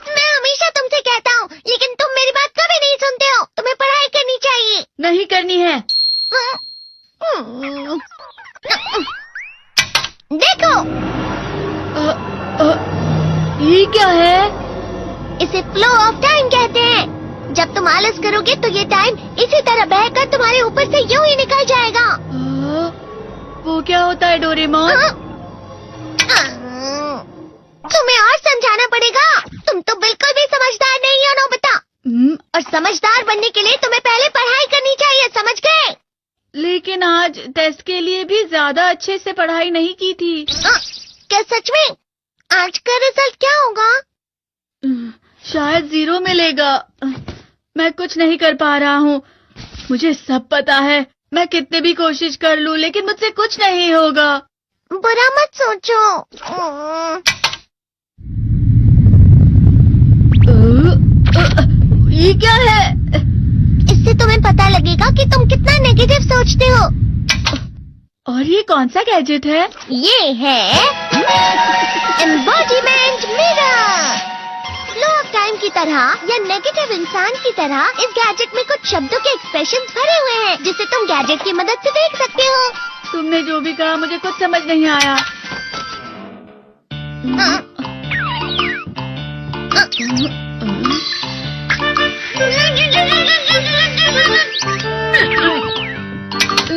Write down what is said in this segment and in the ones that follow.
मैं हमेशा तुमसे कहता हूँ, लेकिन तुम मेरी बात कभी नहीं सुनते हो। तुम्हें पढ़ाई करनी चाहिए। नहीं करनी है। देखो, ये क्या है? इसे फ्लो ऑफ टाइम कहते हैं। जब तुम आलस करोगे तो ये टाइम इसी तरह बहकर तुम्हारे ऊपर से यूं ही निकल जाएगा। वो क्या होता है डोरेमोन? तुम्हें और समझाना पड़ेगा। तुम तो बिल्कुल भी समझदार नहीं हो नोबिता। और समझदार बनने के लिए तुम्हें पहले पढ़ाई करनी चाहिए, समझ गए? लेकिन आज टेस्ट के लिए भी ज्यादा अच्छे से पढ़ाई नहीं की थी। क्या सच में? आज का रिजल्ट क्या होगा? शायद 0 मिलेगा। मैं कुछ नहीं कर पा रहा हूँ। मुझे सब पता है। मैं कितने भी कोशिश कर लूँ, लेकिन मुझसे कुछ नहीं होगा। बुरा मत सोचो। ये क्या है? इससे तुम्हें पता लगेगा कि तुम कितना नेगेटिव सोचते हो। और ये कौन सा गैजेट है? ये है embodiment mirror. Flow of time की तरह या नेगेटिव इंसान की तरह इस गैजेट में कुछ शब्दों के एक्सप्रेशंस भरे हुए हैं, जिसे तुम गैजेट की मदद से देख सकते हो। तुमने जो भी कहा मुझे कुछ समझ नहीं आया।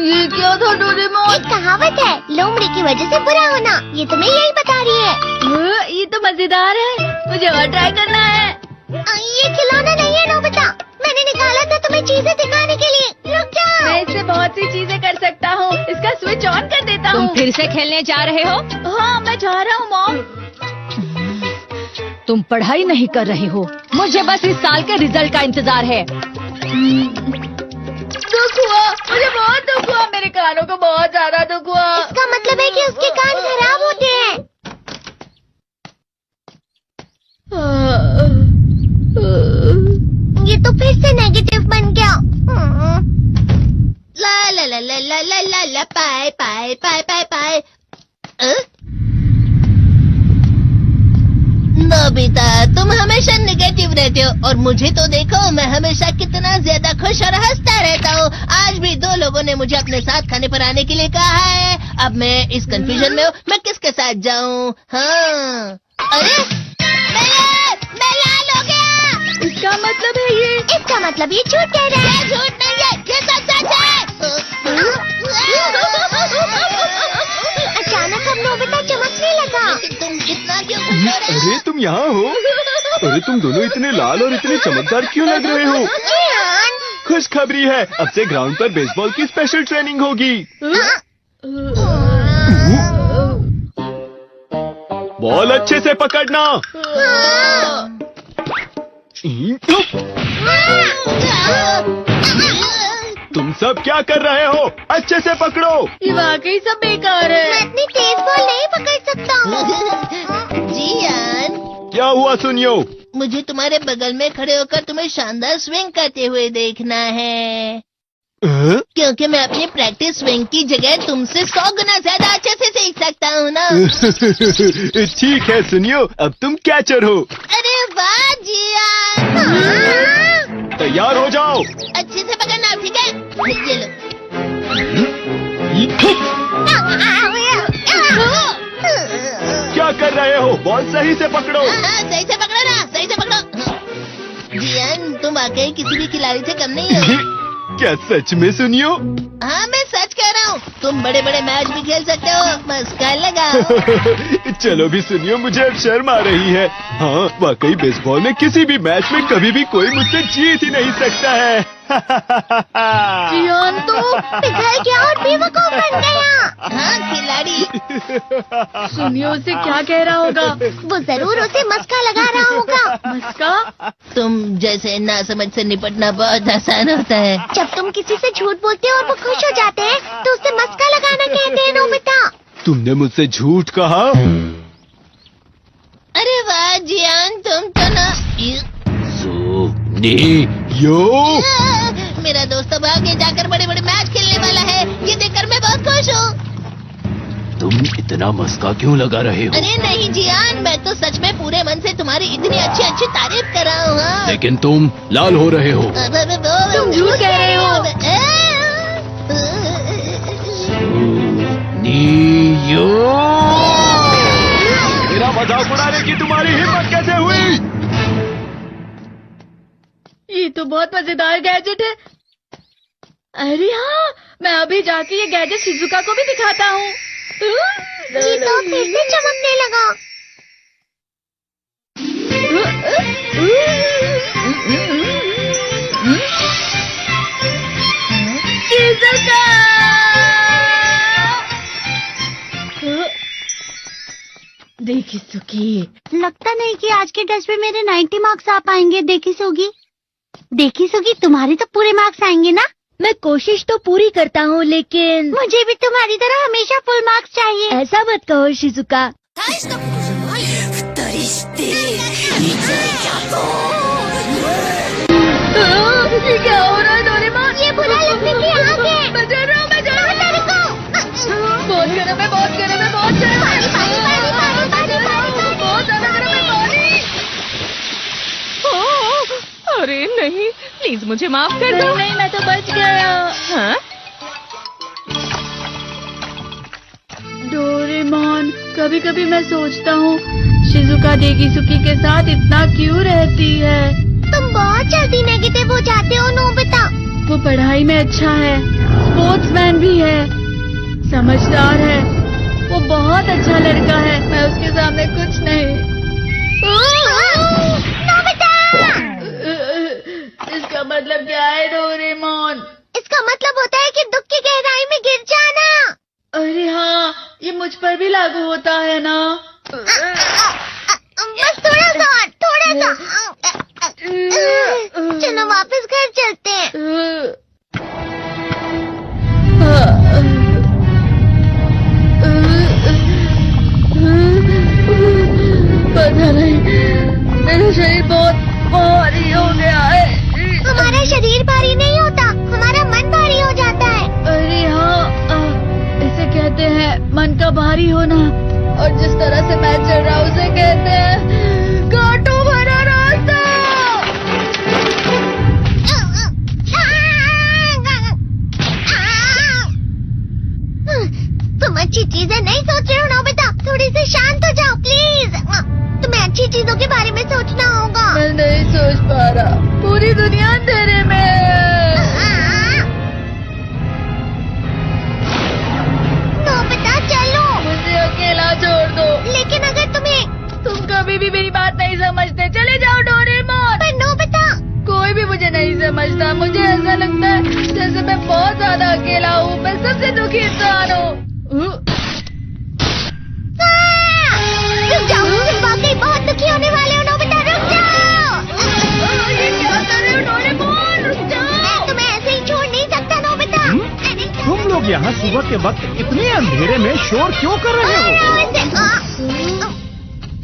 ये क्या था डोरेमोन? एक कहावत है, लोमड़ी की वजह से बुरा होना। ये तुम्हें यही बता रही है। ये तो मजेदार है। मुझे और ट्राई करना है। ये खिलौना नहीं है नोबिता। मैंने निकाला था तुम्हें चीजें दिखाने के लिए। रुक जाओ। मैं इससे बहुत सी चीजें कर सकता हूँ। इसका स्विच ऑन कर देता हूँ। तुम फिर से खेलने जा रहे हो? हाँ, मैं जा रहा हूँ मॉम। तुम पढ़ाई नहीं कर रहे हो। मुझे बस इस साल के रिजल्ट का इंतजार है। दुख हुआ, मुझे बहुत दुख हुआ। मेरे कानों को बहुत ज्यादा दुख हुआ। इसका मतलब है कि उसके कान खराब होते हैं। ये तो फिर से नेगेटिव बन गया। ला ला ला ला ला ला ला ला पाए पाए पाए पाए पाए। नोबिता, तुम हमेशा नेगेटिव रहते हो और मुझे तो देखो, मैं हमेशा कितना ज्यादा खुश और हंसता रहता हूँ। आज भी 2 लोगों ने मुझे अपने साथ खाने पर आने के लिए कहा है। अब मैं इस कंफ्यूजन में हूँ, मैं किसके साथ जाऊँ? हाँ, अरे मैं लाल हो गया। इसका मतलब है ये? इसका मतलब ये झूठ कह रहा है। झूठ नहीं है, ये सब सच है। अचानक हम नोबिता चमकने लगा। तुम इतना क्यों खुश हो रहे हो? अरे तुम यहाँ हो? अरे तुम दोनों इतने लाल और इतने चमकदार क्यों लग रहे हो? खुशखबरी है, अब से ग्राउंड पर बेसबॉल की स्पेशल ट्रेनिंग होगी। बॉल अच्छे से पकड़ना। तुम सब क्या कर रहे हो? अच्छे से पकड़ो। ये वाकई सब बेकार है। मैं इतनी तेज बॉल नहीं पकड़ सकता हूँ। जियान, क्या हुआ सुनियो? मुझे तुम्हारे बगल में खड़े होकर तुम्हें शानदार स्विंग करते हुए देखना है। क्योंकि मैं अपनी प्रैक्टिस स्विंग की जगह तुमसे 100 गुना ज्यादा अच्छे से सीख सकता हूँ ना। ठीक है सुनियो, अब तुम कैचर हो। अरे वाह जियान। तैयार हो जाओ। अच्छे से पकड़ना, ठीक है? ये लो। क्या कर रहे हो? बॉल सही से पकड़ो। सही से पकड़ो ना, सही से पकड़ो। जियान, तुम वाकई किसी भी खिलाड़ी से कम नहीं हो। क्या सच में सुनियो? हाँ, मैं सच कह रहा हूँ। तुम बड़े बड़े मैच भी खेल सकते हो। मस्का लगाओ। चलो भी सुनियो, मुझे अब शर्म आ रही है। हाँ, वाकई बेसबॉल में किसी भी मैच में कभी भी कोई मुझसे जीत ही नहीं सकता है। जियान तो पिघल गया और बेवकूफ बन गया। हाँ, खिलाड़ी। सुनियो उसे क्या कह रहा होगा? वो जरूर उसे मस्का लगा रहा होगा। मस्का? तुम जैसे नासमझ से निपटना बहुत आसान होता है। जब तुम किसी से झूठ बोलते हो और वो खुश हो जाते हैं, तो उसे मस्का लगाना कहते हैं नोबिता। तुमने मुझसे झूठ कहा? अरे वाह जियान, तुम तो ना। यो, मेरा दोस्त अब आगे जाकर बड़े बड़े मैच खेलने वाला है। ये देखकर मैं बहुत खुश हूँ। तुम इतना मस्का क्यों लगा रहे हो? अरे नहीं जियान, मैं तो सच में पूरे मन से तुम्हारी इतनी अच्छी अच्छी तारीफ कर रहा हूँ। हाँ। लेकिन तुम लाल हो रहे हो। तुम झूठ कह रहे हो। नियो, मेरा मजाक उड़ाने की तुम्हारी हिम्मत कैसे हुई? ये तो बहुत मजेदार गैजेट है। अरे हाँ, मैं अभी जाके ये गैजेट शिजुका को भी दिखाता हूँ। ये तो फिर से चमकने लगा। शिजुका! देखी सुकी, लगता नहीं कि आज के टेस्ट में मेरे 90 मार्क्स आ पाएंगे। देखी सोगी तुम्हारे तो पूरे मार्क्स आएंगे ना? मैं कोशिश तो पूरी करता हूँ, लेकिन मुझे भी तुम्हारी तरह हमेशा फुल मार्क्स चाहिए। ऐसा मत कहो शिजुका। ये क्या हो रहा है डोरेमोन? ये बुरा लगने की आग है। मैं डर रहा हूँ, मैं डर रहा हूँ। बहुत गर्म है, बहुत गर्म है, बहुत गर्म है। बहुत ज्यादा गर्म है पानी। अरे नहीं, प्लीज मुझे माफ कर दो। नहीं, मैं तो बच गया। हाँ? डोरेमोन, कभी कभी मैं सोचता हूँ शिजुका देगिसुकी के साथ इतना क्यों रहती है। तुम बहुत जल्दी नेगेटिव हो जाते हो नोबिता। वो पढ़ाई में अच्छा है, स्पोर्ट्समैन भी है, समझदार है, वो बहुत अच्छा लड़का है। मैं उसके सामने कुछ नहीं। नोबिता! इसका मतलब क्या है डोरेमोन? इसका मतलब होता है कि दुख की गहराई में गिर जाना। अरे हाँ, ये मुझ पर भी लागू होता है ना। बस थोड़ा सा। चलो वापस घर चलते हैं। पता नहीं, मेरा शरीर बहुत भारी हो गया है। हमारा शरीर भारी नहीं होता, हमारा मन भारी हो जाता है। अरे हाँ, इसे कहते हैं मन का भारी होना। और जिस तरह से मैं चल रहा हूँ उसे कहते हैं कांटों भरा रास्ता। तुम अच्छी चीजें नहीं सोच रहे हो नोबिता, थोड़ी सी शांत हो जाओ प्लीज। तुम्हें अच्छी चीजों के बारे में सोचना होगा। मैं नहीं सोच पा रहा, पूरी दुनिया अंधेरे में है। नोबिता चलो। मुझे अकेला छोड़ दो। लेकिन अगर तुम कभी भी मेरी बात नहीं समझते, चले जाओ डोरेमोन। पर नोबिता, कोई भी मुझे नहीं समझता। मुझे ऐसा लगता है जैसे मैं बहुत ज्यादा अकेला हूँ, मैं सबसे दुखी इंसान हूँ। रुक जाओ, तुम वाकई बहुत दुखी होने वाले हो नोबिता, रुक जाओ। ये क्या कर रहे हो डोरेमोन? रुक जाओ। मैं तुम्हें ऐसे ही छोड़ नहीं सकता नोबिता। तुम लोग यहाँ सुबह के वक्त इतने अंधेरे में शोर क्यों कर रहे हो?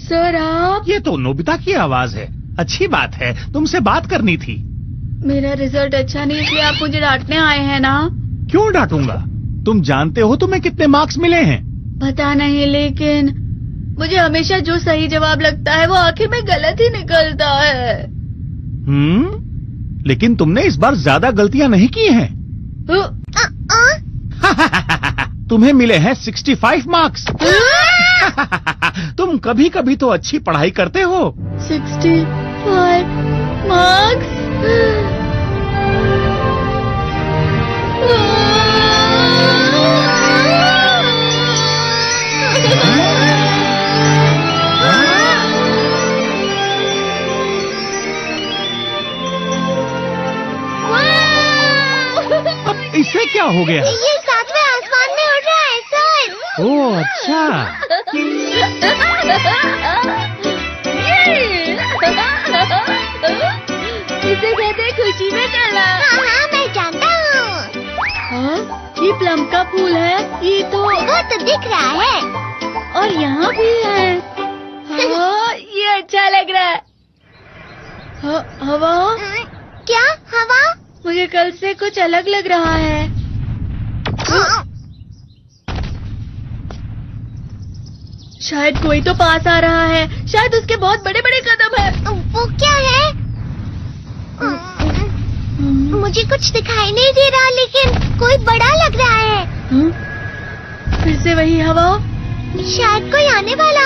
सर आप? ये तो नोबिता की आवाज है। अच्छी बात है, तुमसे बात करनी थी। मेरा रिजल्ट अच्छा नहीं, इसलिए आप मुझे डांटने आए हैं ना? क्यों डांटूंगा? तुम जानते हो तुम्हें कितने मार्क्स मिले हैं? पता नहीं, लेकिन मुझे हमेशा जो सही जवाब लगता है वो आखिर में गलत ही निकलता है। लेकिन तुमने इस बार ज्यादा गलतियां नहीं की हैं। तुम्हें मिले हैं 65 मार्क्स। तुम कभी कभी तो अच्छी पढ़ाई करते हो। 65 मार्क्स? इससे क्या हो गया? ये सातवें आसमान में उड़ रहा है सर। ओह अच्छा। इसे कहते हैं खुशी में चला। हाँ, मैं जानता हूँ। हाँ, ये प्लम का फूल है। ये तो वो तो दिख रहा है। और यहाँ भी है। हाँ, ये अच्छा लग रहा है। हवा? क्या हवा? मुझे कल से कुछ अलग लग रहा है। शायद कोई तो पास आ रहा है। शायद उसके बहुत बड़े बड़े कदम है। वो क्या है? मुझे कुछ दिखाई नहीं दे रहा, लेकिन कोई बड़ा लग रहा है। फिर से वही हवा। शायद कोई आने वाला